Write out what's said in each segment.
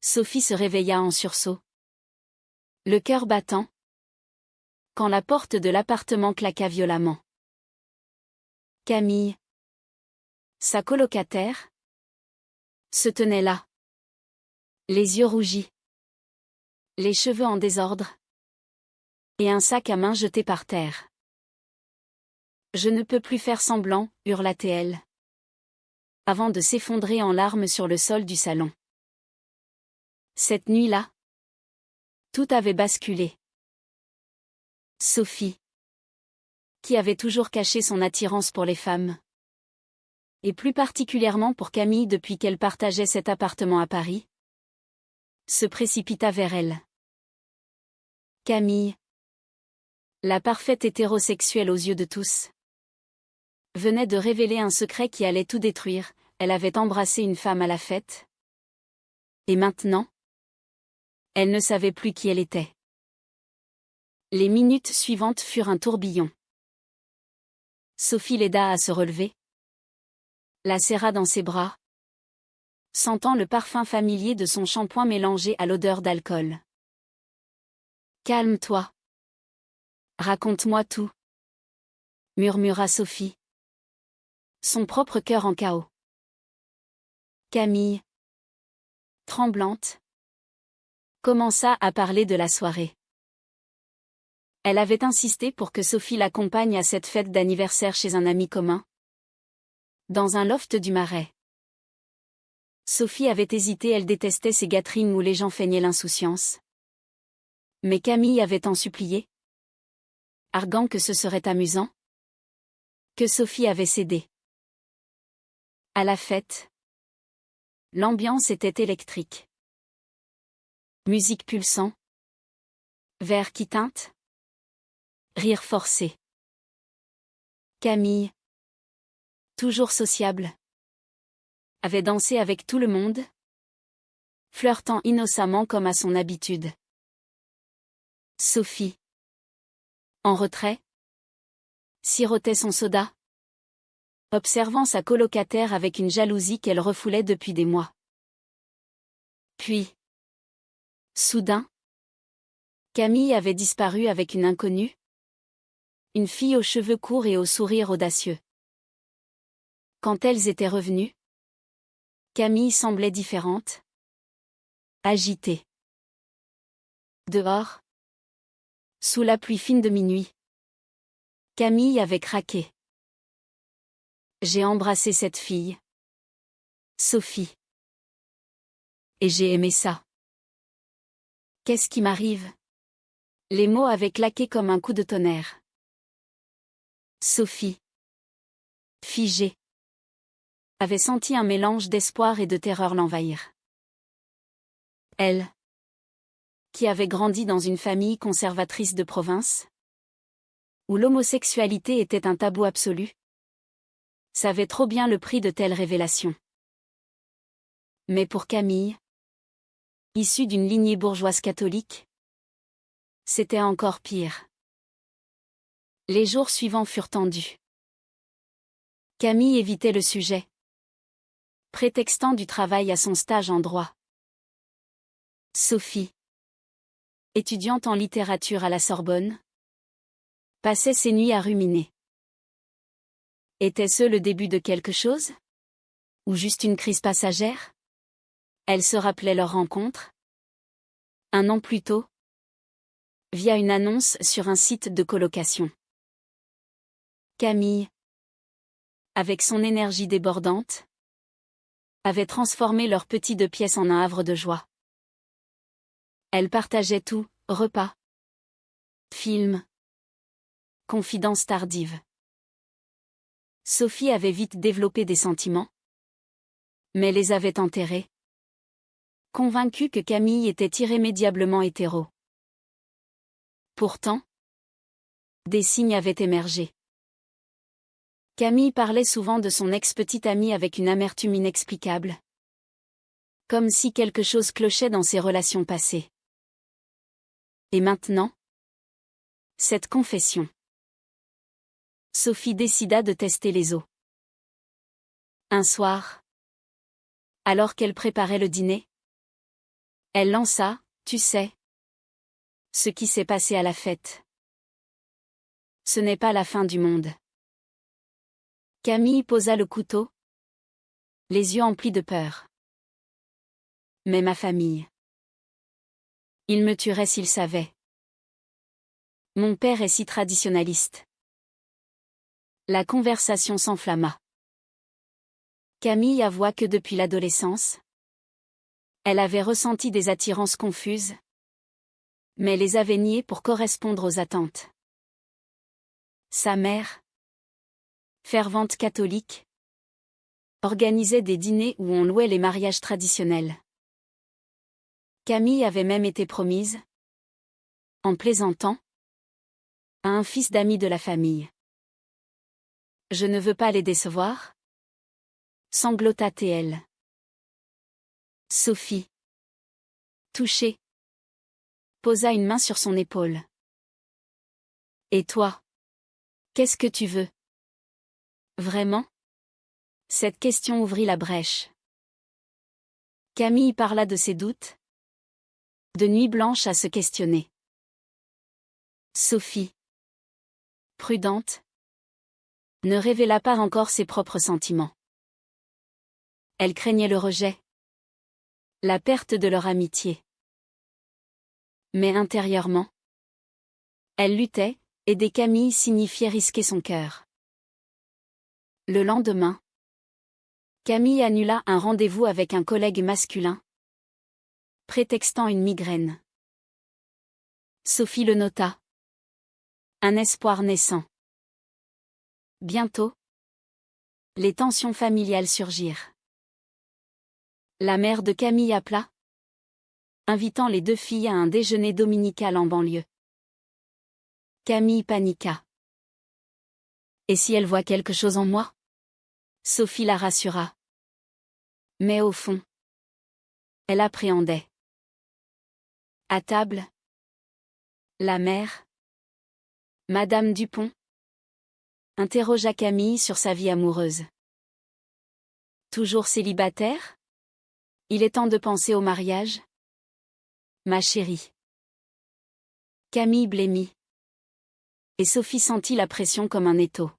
Sophie se réveilla en sursaut, le cœur battant, quand la porte de l'appartement claqua violemment. Camille, sa colocataire, se tenait là, les yeux rougis, les cheveux en désordre, et un sac à main jeté par terre. « Je ne peux plus faire semblant », hurla-t-elle, avant de s'effondrer en larmes sur le sol du salon. Cette nuit-là, tout avait basculé. Sophie, qui avait toujours caché son attirance pour les femmes, et plus particulièrement pour Camille depuis qu'elle partageait cet appartement à Paris, se précipita vers elle. Camille, la parfaite hétérosexuelle aux yeux de tous, venait de révéler un secret qui allait tout détruire. Elle avait embrassé une femme à la fête. Et maintenant, elle ne savait plus qui elle était. Les minutes suivantes furent un tourbillon. Sophie l'aida à se relever, la serra dans ses bras, sentant le parfum familier de son shampoing mélangé à l'odeur d'alcool. « Calme-toi. Raconte-moi tout, » murmura Sophie, son propre cœur en chaos. Camille, tremblante, commença à parler de la soirée. Elle avait insisté pour que Sophie l'accompagne à cette fête d'anniversaire chez un ami commun, dans un loft du Marais. Sophie avait hésité, elle détestait ces gâteries où les gens feignaient l'insouciance. Mais Camille avait tant supplié, arguant que ce serait amusant, que Sophie avait cédé. À la fête, l'ambiance était électrique. Musique pulsant, verre qui teinte, rire forcé. Camille, toujours sociable, avait dansé avec tout le monde, flirtant innocemment comme à son habitude. Sophie, en retrait, sirotait son soda, observant sa colocataire avec une jalousie qu'elle refoulait depuis des mois. Puis, soudain, Camille avait disparu avec une inconnue, une fille aux cheveux courts et au sourire audacieux. Quand elles étaient revenues, Camille semblait différente, agitée. Dehors, sous la pluie fine de minuit, Camille avait craqué. J'ai embrassé cette fille, Sophie. Et j'ai aimé ça. Qu'est-ce qui m'arrive? Les mots avaient claqué comme un coup de tonnerre. Sophie, figée, avait senti un mélange d'espoir et de terreur l'envahir. Elle, qui avait grandi dans une famille conservatrice de province, où l'homosexualité était un tabou absolu, savait trop bien le prix de telles révélations. Mais pour Camille, issue d'une lignée bourgeoise catholique, c'était encore pire. Les jours suivants furent tendus. Camille évitait le sujet, prétextant du travail à son stage en droit. Sophie, étudiante en littérature à la Sorbonne, passait ses nuits à ruminer. Était-ce le début de quelque chose? Ou juste une crise passagère? Elle se rappelait leur rencontre, un an plus tôt, via une annonce sur un site de colocation. Camille, avec son énergie débordante, avait transformé leur petit 2 pièces en un havre de joie. Elle partageait tout, repas, films, confidences tardives. Sophie avait vite développé des sentiments, mais les avait enterrés, convaincue que Camille était irrémédiablement hétéro. Pourtant, des signes avaient émergé. Camille parlait souvent de son ex-petite amie avec une amertume inexplicable, comme si quelque chose clochait dans ses relations passées. Et maintenant, cette confession. Sophie décida de tester les eaux. « 'Un soir, alors qu'elle préparait le dîner, Elle lança, tu sais. Ce qui s'est passé à la fête. Ce n'est pas la fin du monde. Camille posa le couteau, les yeux emplis de peur. Mais ma famille. Ils me tueraient s'ils savaient. Mon père est si traditionnaliste. La conversation s'enflamma. Camille avoua que depuis l'adolescence, elle avait ressenti des attirances confuses, mais les avait niées pour correspondre aux attentes. Sa mère, fervente catholique, organisait des dîners où on louait les mariages traditionnels. Camille avait même été promise, en plaisantant, à un fils d'ami de la famille. Je ne veux pas les décevoir, sanglota-t-elle. Sophie, touchée, posa une main sur son épaule. Et toi? Qu'est-ce que tu veux? Vraiment? Cette question ouvrit la brèche. Camille parla de ses doutes, de nuits blanches à se questionner. Sophie, prudente, ne révéla pas encore ses propres sentiments. Elle craignait le rejet, la perte de leur amitié. Mais intérieurement, elle luttait, aider Camille signifiait risquer son cœur. Le lendemain, Camille annula un rendez-vous avec un collègue masculin, prétextant une migraine. Sophie le nota. Un espoir naissant. Bientôt, les tensions familiales surgirent. La mère de Camille appela, invitant les deux filles à un déjeuner dominical en banlieue. Camille paniqua. Et si elle voit quelque chose en moi? Sophie la rassura. Mais au fond, elle appréhendait. À table, la mère, Madame Dupont, interrogea Camille sur sa vie amoureuse. Toujours célibataire? Il est temps de penser au mariage? Ma chérie. Camille blêmit. Et Sophie sentit la pression comme un étau.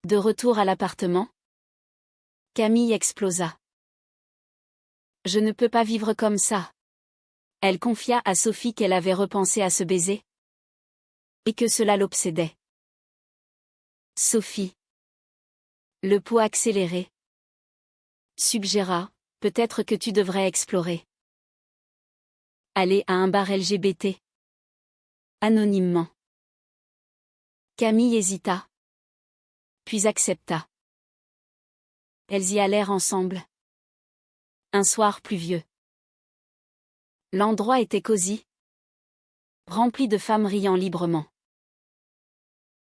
De retour à l'appartement, Camille explosa. Je ne peux pas vivre comme ça. Elle confia à Sophie qu'elle avait repensé à ce baiser, et que cela l'obsédait. Sophie, le pouls accéléré, suggéra, peut-être que tu devrais explorer. Aller à un bar LGBT. Anonymement. Camille hésita, puis accepta. Elles y allèrent ensemble. Un soir pluvieux. L'endroit était cosy, rempli de femmes riant librement.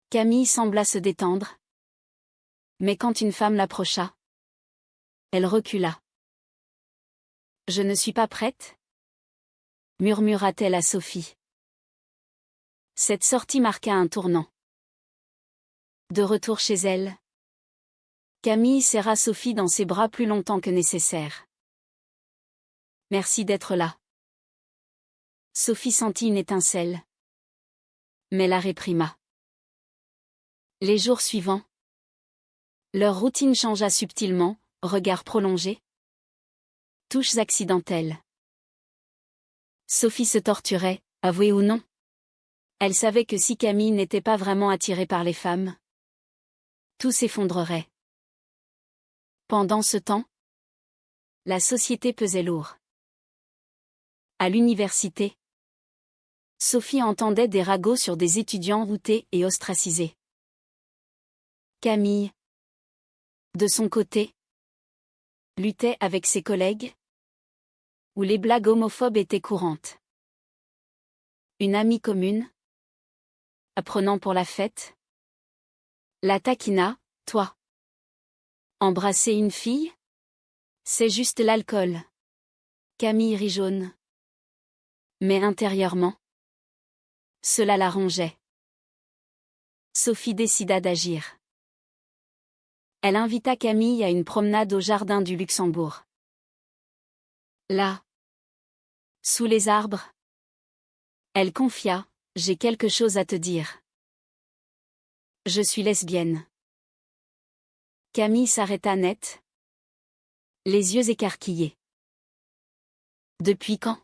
Camille sembla se détendre. Mais quand une femme l'approcha, elle recula. Je ne suis pas prête, murmura-t-elle à Sophie. Cette sortie marqua un tournant. De retour chez elle, Camille serra Sophie dans ses bras plus longtemps que nécessaire. Merci d'être là. Sophie sentit une étincelle, mais la réprima. Les jours suivants, leur routine changea subtilement, regards prolongés, touches accidentelles. Sophie se torturait, avouée ou non. Elle savait que si Camille n'était pas vraiment attirée par les femmes, tout s'effondrerait. Pendant ce temps, la société pesait lourd. À l'université, Sophie entendait des ragots sur des étudiants outés et ostracisés. Camille, de son côté, luttait avec ses collègues, où les blagues homophobes étaient courantes. Une amie commune, apprenant pour la fête, la taquina, toi. Embrasser une fille? C'est juste l'alcool. Camille rit jaune. Mais intérieurement, cela la rongeait. Sophie décida d'agir. Elle invita Camille à une promenade au jardin du Luxembourg. Là, Sous les arbres. Elle confia, j'ai quelque chose à te dire. Je suis lesbienne. Camille s'arrêta net, les yeux écarquillés. Depuis quand?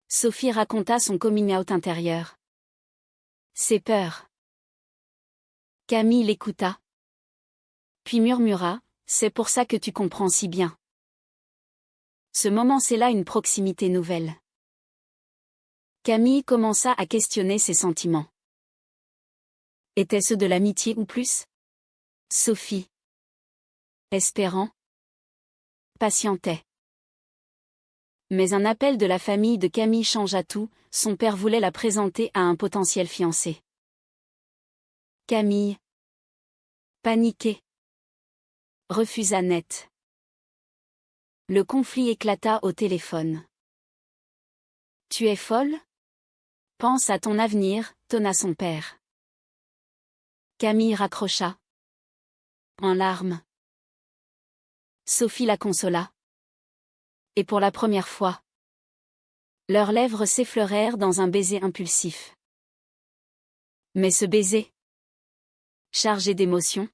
Sophie raconta son coming out intérieur. Ses peurs. Camille l'écouta. Puis murmura, c'est pour ça que tu comprends si bien. Ce moment scella une proximité nouvelle. Camille commença à questionner ses sentiments. Étaient-ce de l'amitié ou plus? Sophie, espérant, patientait. Mais un appel de la famille de Camille changea tout, son père voulait la présenter à un potentiel fiancé. Camille, paniquée, refusa net. Le conflit éclata au téléphone. Tu es folle? Pense à ton avenir, tonna son père. Camille raccrocha. En larmes. Sophie la consola. Et pour la première fois, leurs lèvres s'effleurèrent dans un baiser impulsif. Mais ce baiser, chargé d'émotions,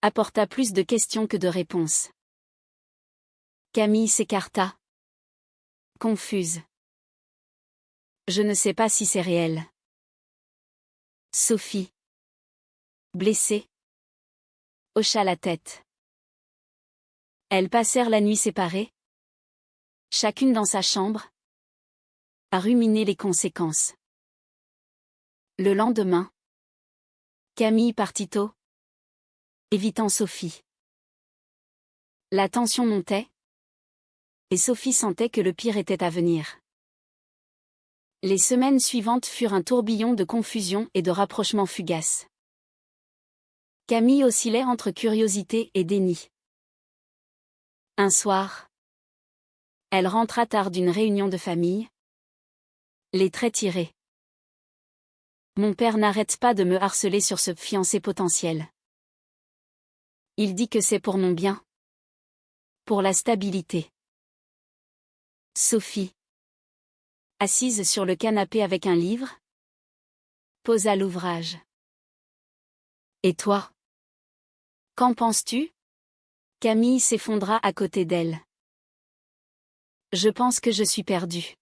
apporta plus de questions que de réponses. Camille s'écarta, confuse. Je ne sais pas si c'est réel. Sophie, blessée, hocha la tête. Elles passèrent la nuit séparées, chacune dans sa chambre, à ruminer les conséquences. Le lendemain, Camille partit tôt, évitant Sophie. La tension montait, et Sophie sentait que le pire était à venir. Les semaines suivantes furent un tourbillon de confusion et de rapprochements fugaces. Camille oscillait entre curiosité et déni. Un soir, elle rentra tard d'une réunion de famille, les traits tirés. Mon père n'arrête pas de me harceler sur ce fiancé potentiel. Il dit que c'est pour mon bien. Pour la stabilité. Sophie, assise sur le canapé avec un livre, posa l'ouvrage. Et toi? Qu'en penses-tu? Camille s'effondra à côté d'elle. Je pense que je suis perdue.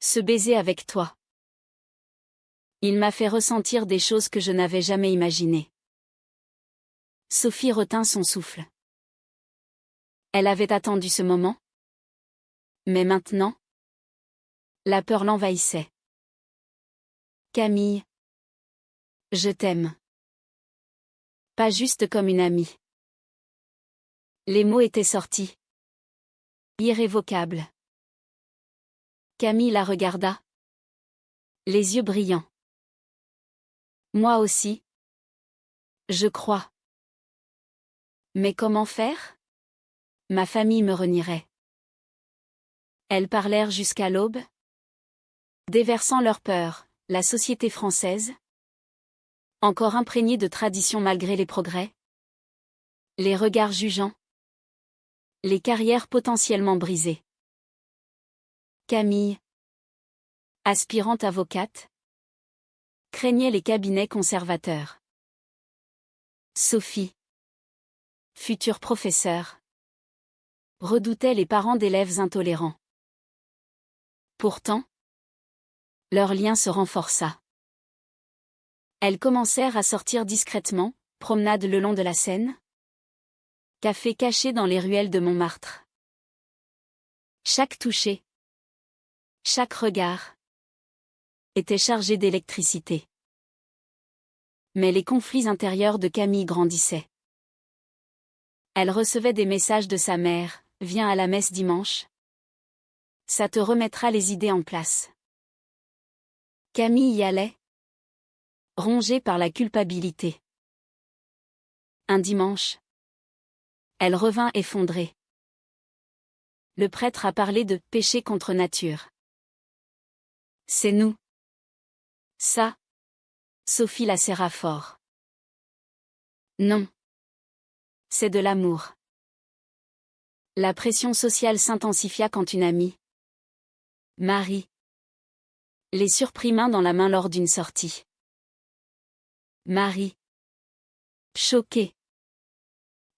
Ce baiser avec toi. Il m'a fait ressentir des choses que je n'avais jamais imaginées. Sophie retint son souffle. Elle avait attendu ce moment. Mais maintenant, la peur l'envahissait. Camille, je t'aime. Pas juste comme une amie. Les mots étaient sortis. Irrévocables. Camille la regarda. Les yeux brillants. Moi aussi. Je crois. Mais comment faire? Ma famille me renierait. Elles parlèrent jusqu'à l'aube, déversant leur peur, la société française, encore imprégnée de traditions malgré les progrès, les regards jugeants, les carrières potentiellement brisées. Camille, aspirante avocate, craignait les cabinets conservateurs. Sophie, future professeure, redoutait les parents d'élèves intolérants. Pourtant, leur lien se renforça. Elles commencèrent à sortir discrètement, promenade le long de la Seine, café caché dans les ruelles de Montmartre. Chaque toucher, chaque regard, était chargé d'électricité. Mais les conflits intérieurs de Camille grandissaient. Elle recevait des messages de sa mère, « Viens à la messe dimanche. Ça te remettra les idées en place. » Camille y allait, rongée par la culpabilité. Un dimanche, elle revint effondrée. Le prêtre a parlé de « péché contre nature ». C'est nous. Ça. Sophie la serra fort. Non. C'est de l'amour. La pression sociale s'intensifia quand une amie, Marie les surprit main dans la main lors d'une sortie. Marie, choquée,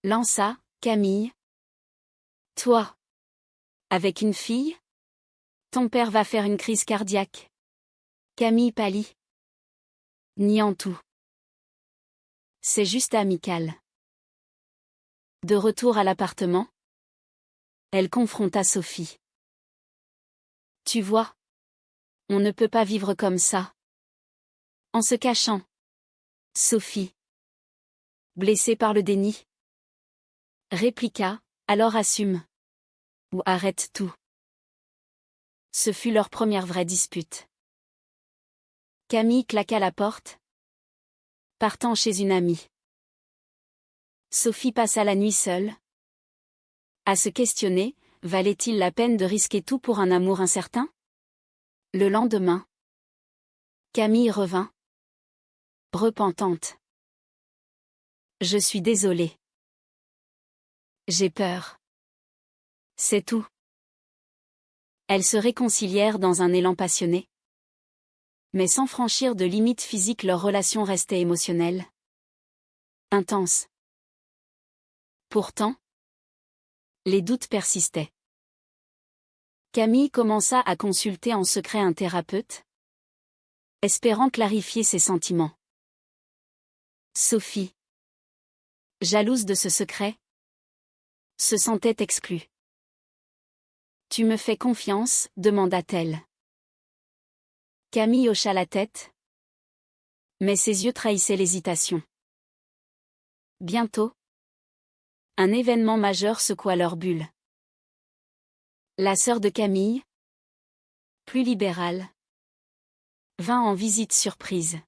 lança, Camille. Toi, avec une fille? Ton père va faire une crise cardiaque. Camille pâlit. Niant tout. C'est juste amical. De retour à l'appartement, elle confronta Sophie. Tu vois, on ne peut pas vivre comme ça. En se cachant. Sophie, blessée par le déni, répliqua, alors assume. Ou arrête tout. Ce fut leur première vraie dispute. Camille claqua la porte, partant chez une amie. Sophie passa la nuit seule. À se questionner, valait-il la peine de risquer tout pour un amour incertain? Le lendemain, Camille revint, repentante. Je suis désolée. J'ai peur. C'est tout. Elles se réconcilièrent dans un élan passionné. Mais sans franchir de limites physiques, leur relation restait émotionnelle. Intense. Pourtant, les doutes persistaient. Camille commença à consulter en secret un thérapeute, espérant clarifier ses sentiments. Sophie, jalouse de ce secret, se sentait exclue. Tu me fais confiance, demanda-t-elle. Camille hocha la tête, mais ses yeux trahissaient l'hésitation. Bientôt, un événement majeur secoua leur bulle. La sœur de Camille, plus libérale, vint en visite surprise.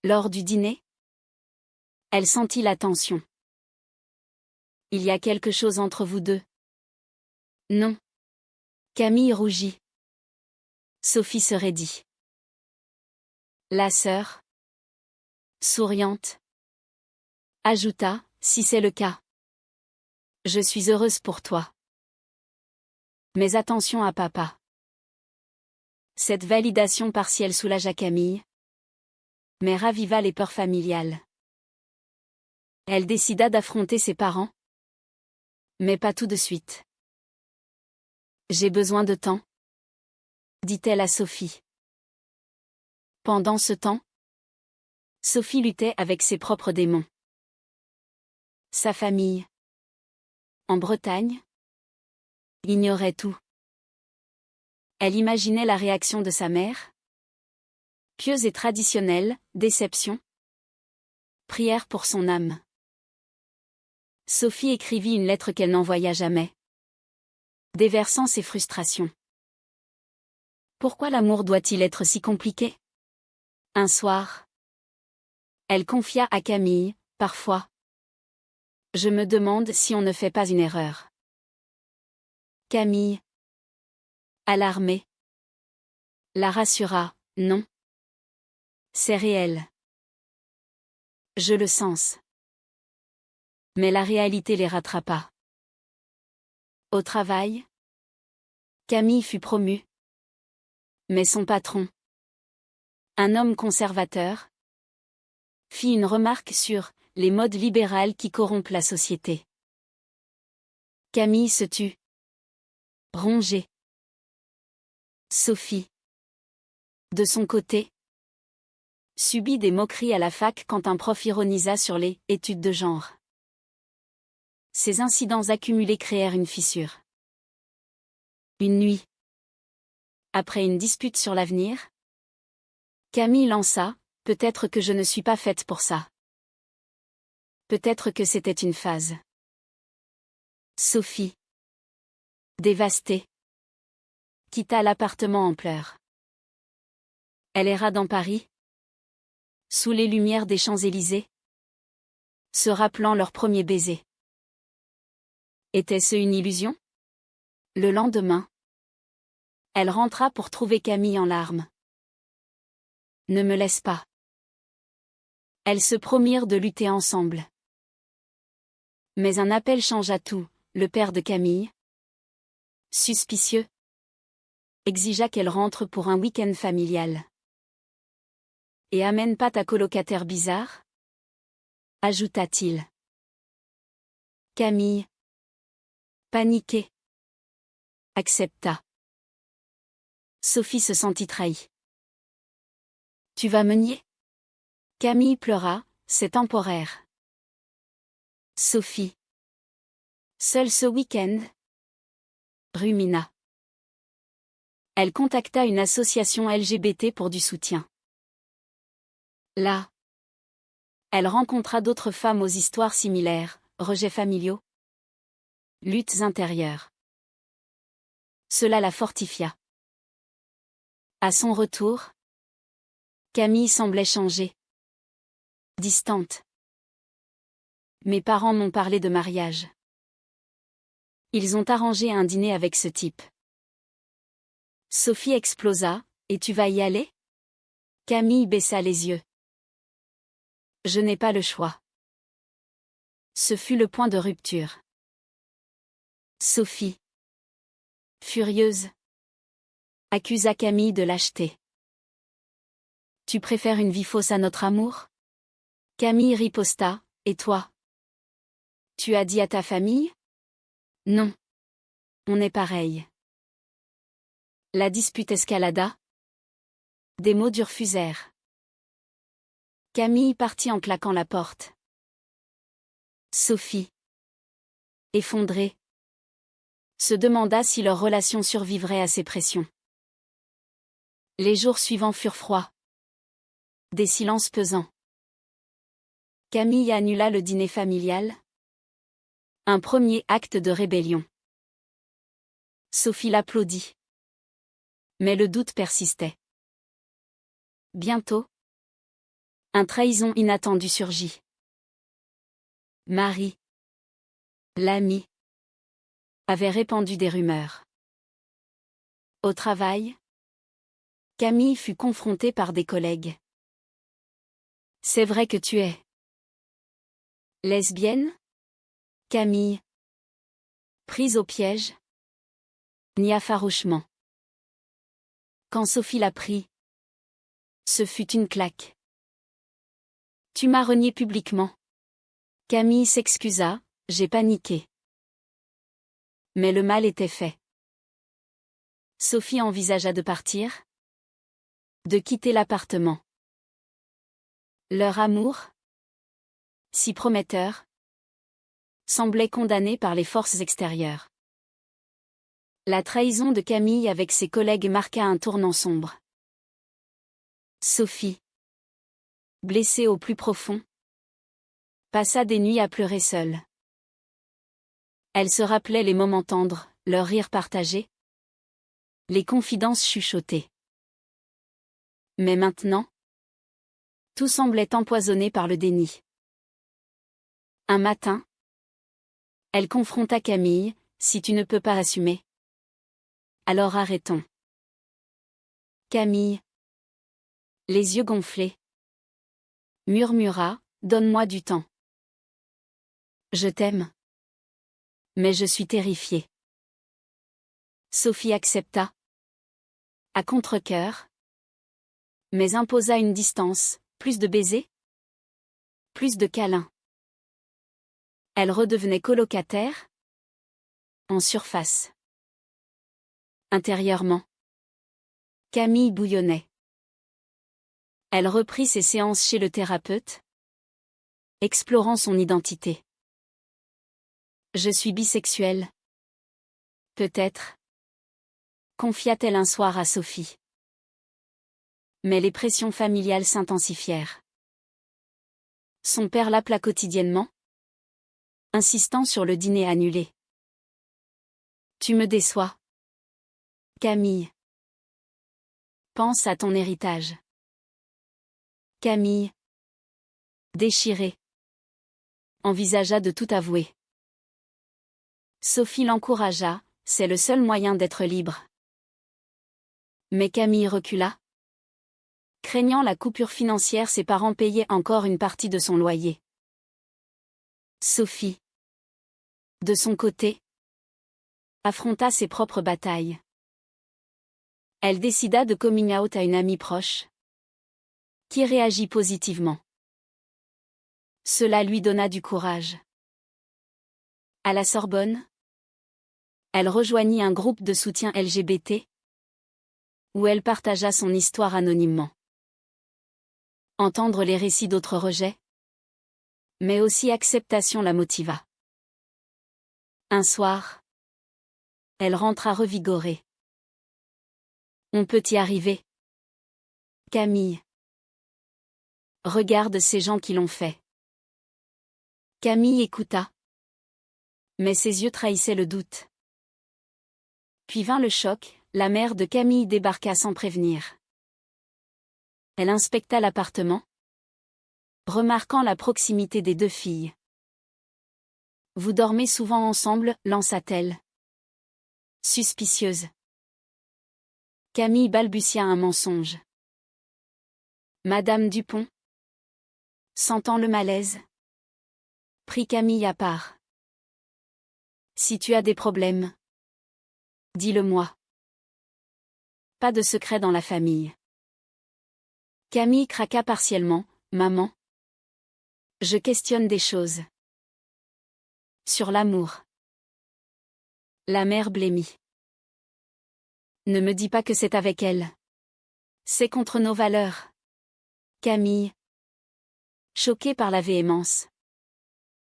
Lors du dîner, elle sentit la tension. Il y a quelque chose entre vous deux? Non. Camille rougit. Sophie se raidit. La sœur, souriante, ajouta, si c'est le cas. Je suis heureuse pour toi. Mais attention à papa. Cette validation partielle soulagea Camille, mais raviva les peurs familiales. Elle décida d'affronter ses parents, mais pas tout de suite. J'ai besoin de temps, dit-elle à Sophie. Pendant ce temps, Sophie luttait avec ses propres démons. Sa famille, en Bretagne, ignorait tout. Elle imaginait la réaction de sa mère. Pieuse et traditionnelle, déception. Prière pour son âme. Sophie écrivit une lettre qu'elle n'envoya jamais, déversant ses frustrations. Pourquoi l'amour doit-il être si compliqué? Un soir, elle confia à Camille, parfois. Je me demande si on ne fait pas une erreur. Camille, alarmée, la rassura, non. C'est réel. Je le sens. Mais la réalité les rattrapa. Au travail, Camille fut promue. Mais son patron, un homme conservateur, fit une remarque sur les modes libérales qui corrompent la société. Camille se tut. Rongée. Sophie, de son côté, subit des moqueries à la fac quand un prof ironisa sur les études de genre. Ces incidents accumulés créèrent une fissure. Une nuit, après une dispute sur l'avenir, Camille lança, peut-être que je ne suis pas faite pour ça. Peut-être que c'était une phase. Sophie, dévastée, quitta l'appartement en pleurs. Elle erra dans Paris, sous les lumières des Champs-Élysées, se rappelant leur premier baiser. Était-ce une illusion? Le lendemain, elle rentra pour trouver Camille en larmes. Ne me laisse pas. Elles se promirent de lutter ensemble. Mais un appel changea tout, le père de Camille, suspicieux, exigea qu'elle rentre pour un week-end familial. Et amène pas ta colocataire bizarre? Ajouta-t-il. Camille, paniquée, accepta. Sophie se sentit trahie. Tu vas me nier? Camille pleura, c'est temporaire. Sophie. Seule ce week-end? Rumina. Elle contacta une association LGBT pour du soutien. Là, elle rencontra d'autres femmes aux histoires similaires, rejets familiaux, luttes intérieures. Cela la fortifia. À son retour, Camille semblait changer. Distante. Mes parents m'ont parlé de mariage. Ils ont arrangé un dîner avec ce type. Sophie explosa, et tu vas y aller? Camille baissa les yeux. Je n'ai pas le choix. Ce fut le point de rupture. Sophie, furieuse, accusa Camille de lâcheté. Tu préfères une vie fausse à notre amour? Camille riposta, et toi? Tu as dit à ta famille? Non. On est pareil. La dispute escalada. Des mots durs fusèrent. Camille partit en claquant la porte. Sophie, effondrée, se demanda si leur relation survivrait à ces pressions. Les jours suivants furent froids. Des silences pesants. Camille annula le dîner familial. Un premier acte de rébellion. Sophie l'applaudit. Mais le doute persistait. Bientôt, une trahison inattendue surgit. Marie, l'amie, avait répandu des rumeurs. Au travail, Camille fut confrontée par des collègues. C'est vrai que tu es lesbienne? Camille, prise au piège, nia farouchement. Quand Sophie l'apprit, ce fut une claque. Tu m'as renié publiquement. Camille s'excusa, j'ai paniqué. Mais le mal était fait. Sophie envisagea de partir, de quitter l'appartement. Leur amour, si prometteur, semblait condamné par les forces extérieures. La trahison de Camille avec ses collègues marqua un tournant sombre. Sophie, blessée au plus profond, passa des nuits à pleurer seule. Elle se rappelait les moments tendres, leurs rires partagés, les confidences chuchotées. Mais maintenant, tout semblait empoisonné par le déni. Un matin, elle confronta Camille, si tu ne peux pas assumer, alors arrêtons. Camille, les yeux gonflés, murmura, donne-moi du temps. Je t'aime. Mais je suis terrifiée. Sophie accepta. À contre-cœur. Mais imposa une distance, plus de baisers, plus de câlins. Elle redevenait colocataire. En surface. Intérieurement, Camille bouillonnait. Elle reprit ses séances chez le thérapeute, explorant son identité. Je suis bisexuelle. Peut-être. Confia-t-elle un soir à Sophie. Mais les pressions familiales s'intensifièrent. Son père l'appela quotidiennement, insistant sur le dîner annulé. Tu me déçois. Camille. Pense à ton héritage. Camille, déchirée, envisagea de tout avouer. Sophie l'encouragea, c'est le seul moyen d'être libre. Mais Camille recula. Craignant la coupure financière, ses parents payaient encore une partie de son loyer. Sophie, de son côté, affronta ses propres batailles. Elle décida de coming out à une amie proche, qui réagit positivement. Cela lui donna du courage. À la Sorbonne, elle rejoignit un groupe de soutien LGBT, où elle partagea son histoire anonymement. Entendre les récits d'autres rejets, mais aussi acceptation la motiva. Un soir, elle rentra revigorée. On peut y arriver. Camille. Regarde ces gens qui l'ont fait. Camille écouta. Mais ses yeux trahissaient le doute. Puis vint le choc, la mère de Camille débarqua sans prévenir. Elle inspecta l'appartement, remarquant la proximité des deux filles. Vous dormez souvent ensemble, lança-t-elle. Suspicieuse. Camille balbutia un mensonge. Madame Dupont, sentant le malaise, prit Camille à part. Si tu as des problèmes, dis-le-moi. Pas de secret dans la famille. Camille craqua partiellement. Maman, je questionne des choses. Sur l'amour. La mère blêmit. Ne me dis pas que c'est avec elle. C'est contre nos valeurs. Camille, choquée par la véhémence,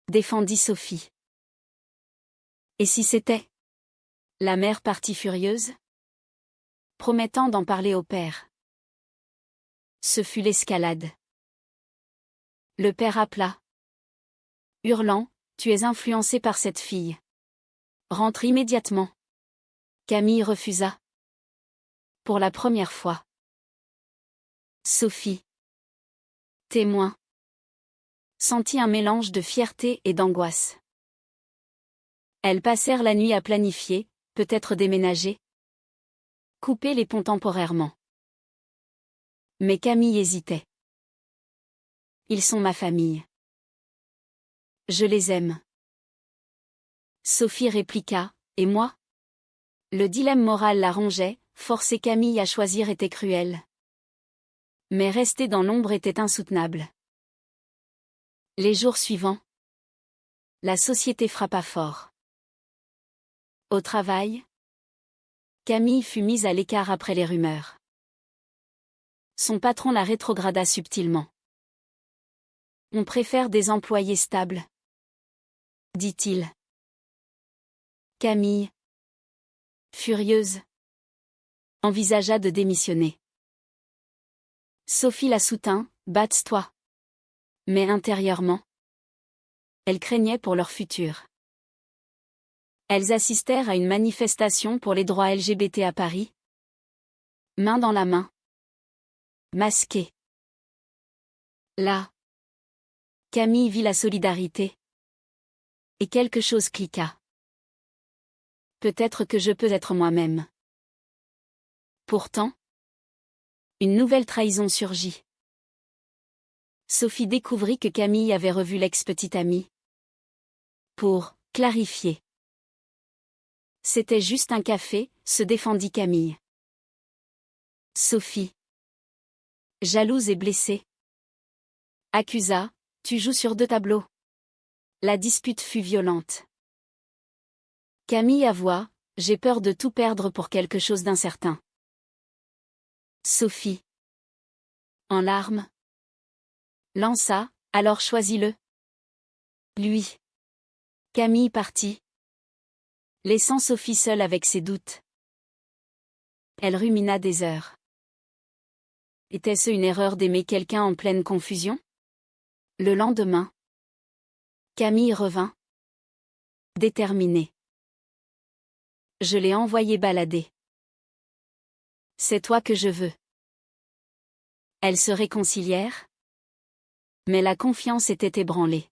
défendit Sophie. Et si c'était? La mère partit furieuse, promettant d'en parler au père. Ce fut l'escalade. Le père appela, hurlant, tu es influencé par cette fille. Rentre immédiatement. Camille refusa. Pour la première fois. Sophie, témoin, sentit un mélange de fierté et d'angoisse. Elles passèrent la nuit à planifier, peut-être déménager, couper les ponts temporairement. Mais Camille hésitait. Ils sont ma famille. Je les aime. Sophie répliqua, et moi? Le dilemme moral la rongeait, forcer Camille à choisir était cruel. Mais rester dans l'ombre était insoutenable. Les jours suivants, la société frappa fort. Au travail, Camille fut mise à l'écart après les rumeurs. Son patron la rétrograda subtilement. On préfère des employés stables, dit-il. Camille, furieuse, envisagea de démissionner. Sophie la soutint, batte-toi. Mais intérieurement, elle craignait pour leur futur. Elles assistèrent à une manifestation pour les droits LGBT à Paris. Main dans la main. Masquées. Là, Camille vit la solidarité. Et quelque chose cliqua. Peut-être que je peux être moi-même. Pourtant, une nouvelle trahison surgit. Sophie découvrit que Camille avait revu l'ex-petite amie. Pour clarifier. C'était juste un café, se défendit Camille. Sophie, jalouse et blessée, accusa, tu joues sur deux tableaux. La dispute fut violente. Camille avoua, j'ai peur de tout perdre pour quelque chose d'incertain. Sophie, en larmes, lança, alors choisis-le. Lui. Camille partit, laissant Sophie seule avec ses doutes. Elle rumina des heures. Était-ce une erreur d'aimer quelqu'un en pleine confusion? Le lendemain, Camille revint, déterminée. Je l'ai envoyé balader. C'est toi que je veux. Elles se réconcilièrent, mais la confiance était ébranlée.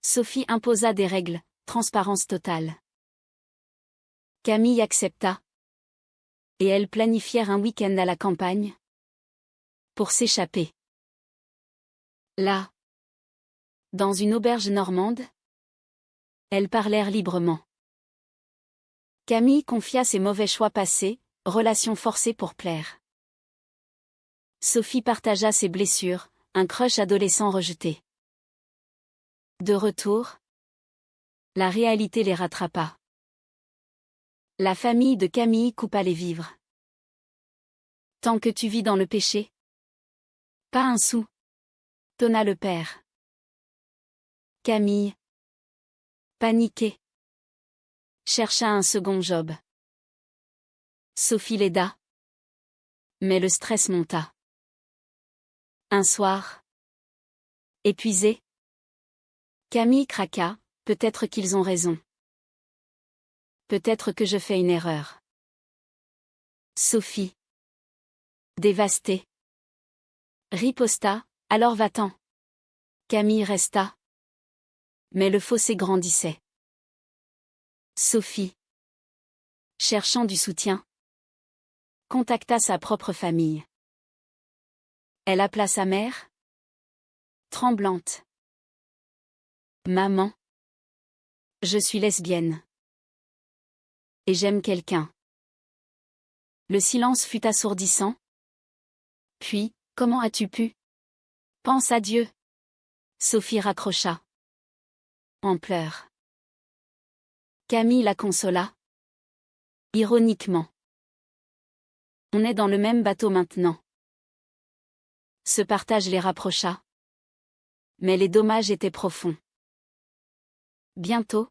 Sophie imposa des règles, transparence totale. Camille accepta. Et elles planifièrent un week-end à la campagne. Pour s'échapper. Là. Dans une auberge normande. Elles parlèrent librement. Camille confia ses mauvais choix passés, Relation forcée pour plaire. Sophie partagea ses blessures, un crush adolescent rejeté. De retour, la réalité les rattrapa. La famille de Camille coupa les vivres. Tant que tu vis dans le péché. Pas un sou. Tonna le père. Camille, paniquée, chercha un second job. Sophie l'aida. Mais le stress monta. Un soir, épuisée, Camille craqua, peut-être qu'ils ont raison. Peut-être que je fais une erreur. Sophie, dévastée, riposta, alors va-t'en. Camille resta. Mais le fossé grandissait. Sophie, cherchant du soutien, contacta sa propre famille. Elle appela sa mère, tremblante. Maman, je suis lesbienne. Et j'aime quelqu'un. Le silence fut assourdissant. Puis, comment as-tu pu? Pense à Dieu. Sophie raccrocha. En pleurs. Camille la consola. Ironiquement. On est dans le même bateau maintenant. Ce partage les rapprocha. Mais les dommages étaient profonds. Bientôt,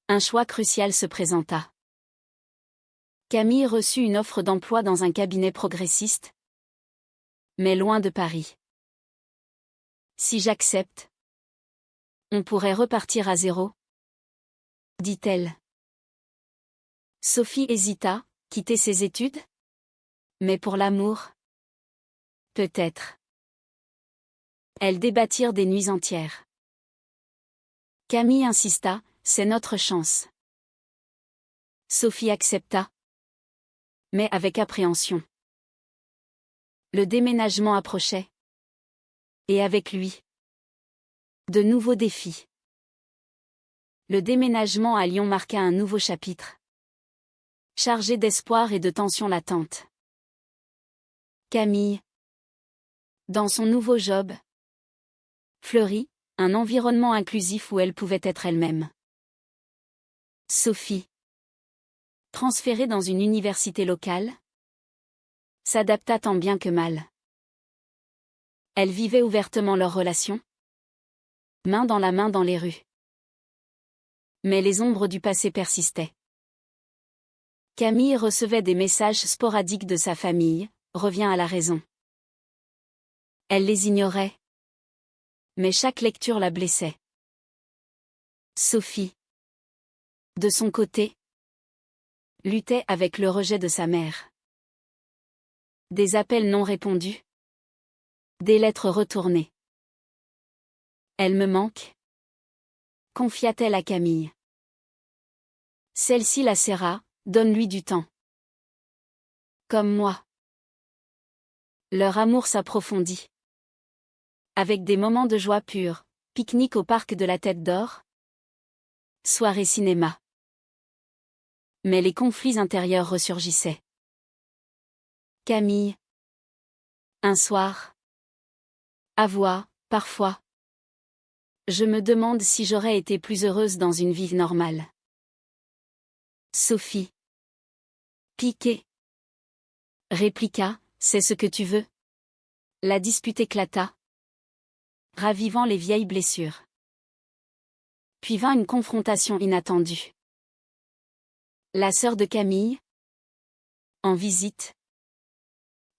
un choix crucial se présenta. Camille reçut une offre d'emploi dans un cabinet progressiste, mais loin de Paris. Si j'accepte, on pourrait repartir à zéro, dit-elle. Sophie hésita, quitter ses études? Mais pour l'amour? Peut-être. Elles débattirent des nuits entières. Camille insista, c'est notre chance. Sophie accepta, mais avec appréhension. Le déménagement approchait. Et avec lui, de nouveaux défis. Le déménagement à Lyon marqua un nouveau chapitre. Chargé d'espoir et de tensions latentes. Camille, dans son nouveau job, fleurit, un environnement inclusif où elle pouvait être elle-même. Sophie, transférée dans une université locale, s'adapta tant bien que mal. Elles vivaient ouvertement leur relation, main dans la main dans les rues. Mais les ombres du passé persistaient. Camille recevait des messages sporadiques de sa famille, revient à la raison. Elle les ignorait. Mais chaque lecture la blessait. Sophie, de son côté, luttait avec le rejet de sa mère. Des appels non répondus. Des lettres retournées. Elle me manque, confia-t-elle à Camille. Celle-ci la serra, donne-lui du temps. Comme moi. Leur amour s'approfondit. Avec des moments de joie pure, pique-nique au parc de la Tête d'Or. Soirée cinéma. Mais les conflits intérieurs ressurgissaient. Camille. Un soir. Avoua, parfois. Je me demande si j'aurais été plus heureuse dans une vie normale. Sophie. Piquée. Répliqua, c'est ce que tu veux. La dispute éclata, ravivant les vieilles blessures. Puis vint une confrontation inattendue. La sœur de Camille, en visite,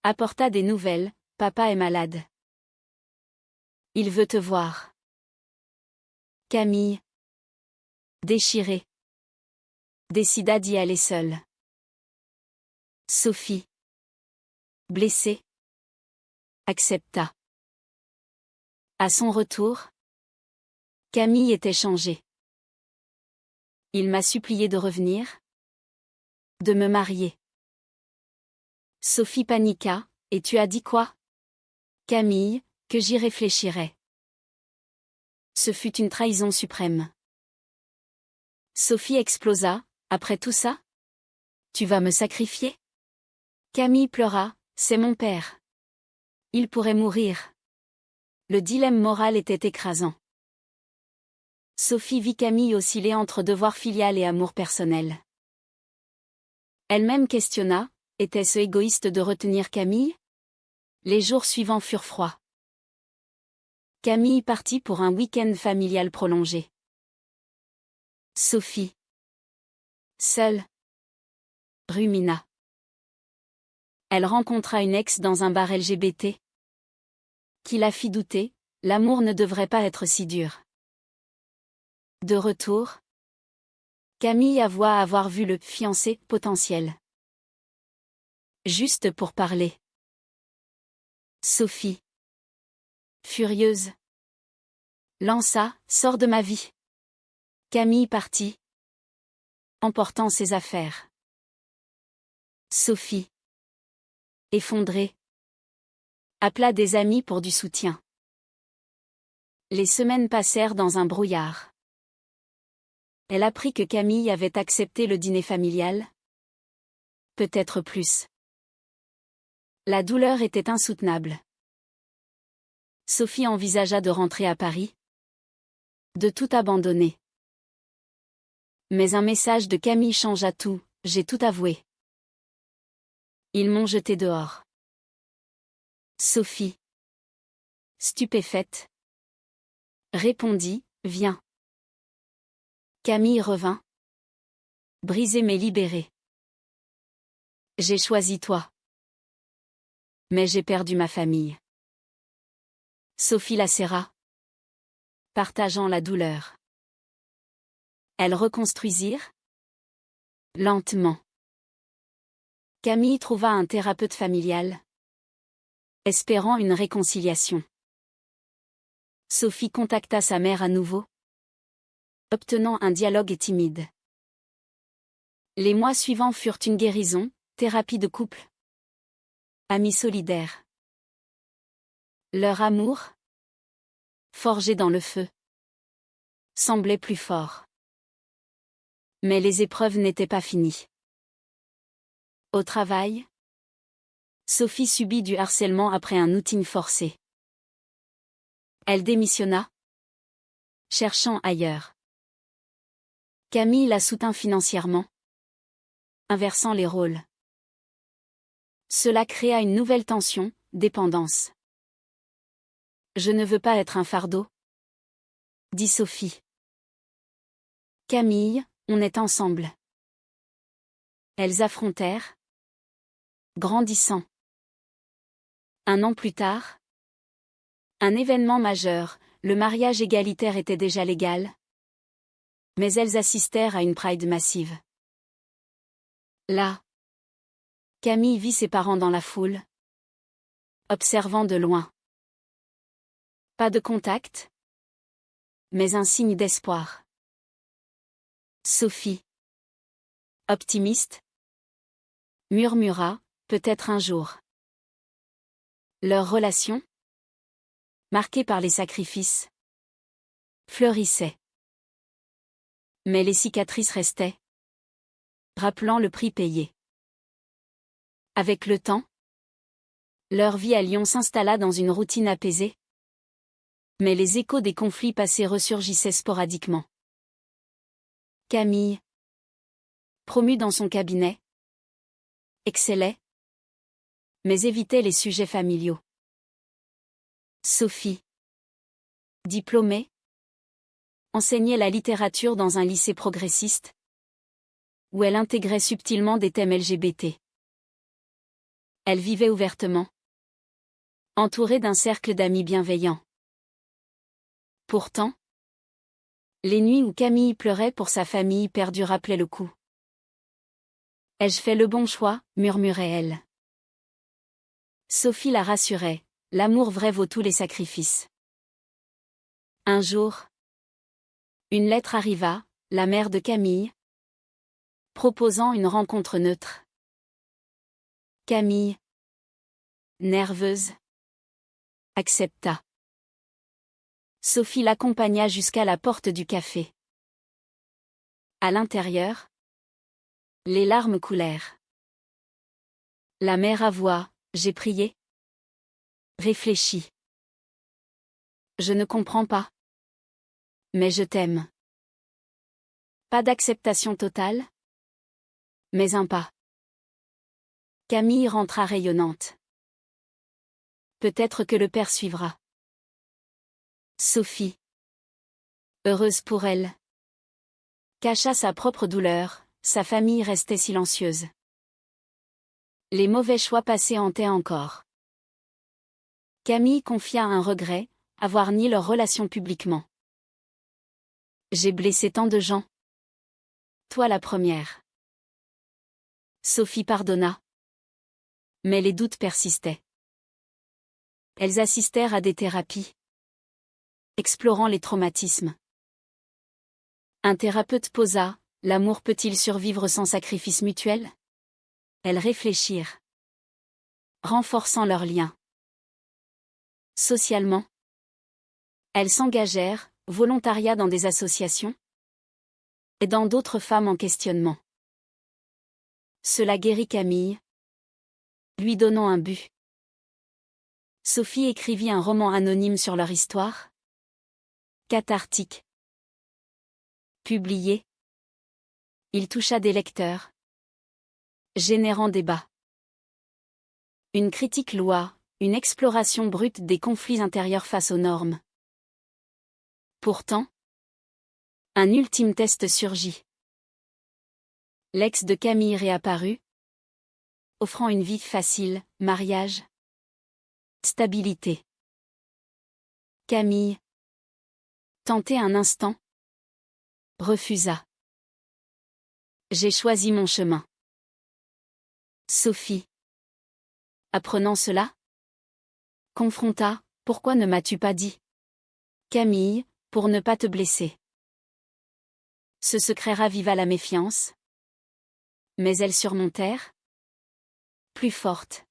apporta des nouvelles, papa est malade. Il veut te voir. Camille, déchirée, décida d'y aller seule. Sophie, blessée, accepta. À son retour, Camille était changée. Il m'a supplié de revenir, de me marier. Sophie paniqua, et tu as dit quoi? Camille, que j'y réfléchirai. Ce fut une trahison suprême. Sophie explosa, après tout ça? Tu vas me sacrifier? Camille pleura, c'est mon père. Il pourrait mourir. Le dilemme moral était écrasant. Sophie vit Camille osciller entre devoir filial et amour personnel. Elle-même questionna, était-ce égoïste de retenir Camille? Les jours suivants furent froids. Camille partit pour un week-end familial prolongé. Sophie, seule, rumina. Elle rencontra une ex dans un bar LGBT. Qui la fit douter, l'amour ne devrait pas être si dur. De retour, Camille avoua avoir vu le fiancé potentiel. Juste pour parler. Sophie, furieuse, lança, sors de ma vie. Camille partit, emportant ses affaires. Sophie, effondrée, appela des amis pour du soutien. Les semaines passèrent dans un brouillard. Elle apprit que Camille avait accepté le dîner familial. Peut-être plus. La douleur était insoutenable. Sophie envisagea de rentrer à Paris. De tout abandonner. Mais un message de Camille changea tout, j'ai tout avoué. Ils m'ont jeté dehors. Sophie, stupéfaite, répondit, viens. Camille revint. Brisée mais libérée. J'ai choisi toi. Mais j'ai perdu ma famille. Sophie la serra, partageant la douleur. Elles reconstruisirent lentement. Camille trouva un thérapeute familial, espérant une réconciliation. Sophie contacta sa mère à nouveau, obtenant un dialogue timide. Les mois suivants furent une guérison, thérapie de couple, amis solidaires. Leur amour, forgé dans le feu, semblait plus fort. Mais les épreuves n'étaient pas finies. Au travail, Sophie subit du harcèlement après un outing forcé. Elle démissionna, cherchant ailleurs. Camille la soutint financièrement, inversant les rôles. Cela créa une nouvelle tension, dépendance. Je ne veux pas être un fardeau, dit Sophie. Camille, on est ensemble. Elles affrontèrent, grandissant. Un an plus tard, un événement majeur, le mariage égalitaire était déjà légal. Mais elles assistèrent à une Pride massive. Là, Camille vit ses parents dans la foule, observant de loin. Pas de contact, mais un signe d'espoir. Sophie, optimiste, murmura, peut-être un jour. Leur relation, marquée par les sacrifices, fleurissait. Mais les cicatrices restaient, rappelant le prix payé. Avec le temps, leur vie à Lyon s'installa dans une routine apaisée. Mais les échos des conflits passés ressurgissaient sporadiquement. Camille, promue dans son cabinet, excellait, mais évitait les sujets familiaux. Sophie, diplômée, enseignait la littérature dans un lycée progressiste, où elle intégrait subtilement des thèmes LGBT. Elle vivait ouvertement, entourée d'un cercle d'amis bienveillants. Pourtant, les nuits où Camille pleurait pour sa famille perdue rappelaient le coup. Ai-je fait le bon choix, murmurait-elle. Sophie la rassurait, l'amour vrai vaut tous les sacrifices. Un jour, une lettre arriva, la mère de Camille, proposant une rencontre neutre. Camille, nerveuse, accepta. Sophie l'accompagna jusqu'à la porte du café. À l'intérieur, Les larmes coulèrent. La mère avoua, j'ai prié. Réfléchis. Je ne comprends pas. Mais je t'aime. Pas d'acceptation totale? Mais un pas. Camille rentra rayonnante. Peut-être que le père suivra. Sophie, heureuse pour elle, cacha sa propre douleur, sa famille restait silencieuse. Les mauvais choix passés hantaient encore. Camille confia un regret, avoir nié leur relation publiquement. J'ai blessé tant de gens. Toi la première. Sophie pardonna. Mais les doutes persistaient. Elles assistèrent à des thérapies, explorant les traumatismes. Un thérapeute posa, l'amour peut-il survivre sans sacrifice mutuel? Elles réfléchirent, renforçant leurs liens. Socialement, elles s'engagèrent, volontariat dans des associations, aidant d'autres femmes en questionnement. Cela guérit Camille, lui donnant un but. Sophie écrivit un roman anonyme sur leur histoire, cathartique. Publié, il toucha des lecteurs, générant débat. Une critique loua, une exploration brute des conflits intérieurs face aux normes. Pourtant, un ultime test surgit. L'ex de Camille réapparut, offrant une vie facile, mariage, stabilité. Camille, tentée un instant, refusa. J'ai choisi mon chemin. Sophie, apprenant cela, confronta, pourquoi ne m'as-tu pas dit? Camille, pour ne pas te blesser. Ce secret raviva la méfiance. Mais elles surmontèrent, plus fortes.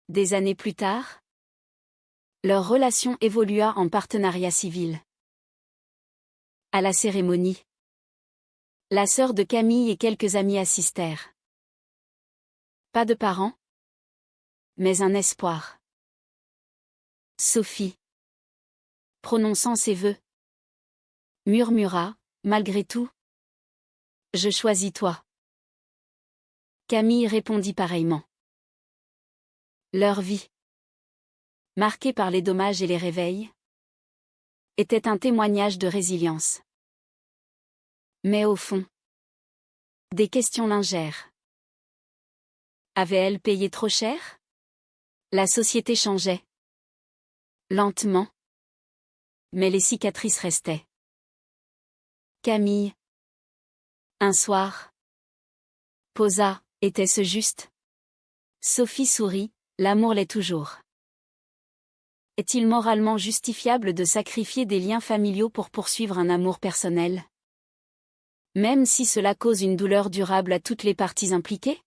Des années plus tard, leur relation évolua en partenariat civil. À la cérémonie, la sœur de Camille et quelques amis assistèrent. Pas de parents, mais un espoir. Sophie, prononçant ses vœux, murmura, malgré tout, je choisis toi. Camille répondit pareillement. Leur vie, marquée par les dommages et les réveils, était un témoignage de résilience. Mais au fond, des questions lingèrent. Avait-elle payé trop cher? La société changeait. Lentement. Mais les cicatrices restaient. Camille, un soir, posa, était-ce juste? Sophie sourit, l'amour l'est toujours. Est-il moralement justifiable de sacrifier des liens familiaux pour poursuivre un amour personnel? Même si cela cause une douleur durable à toutes les parties impliquées?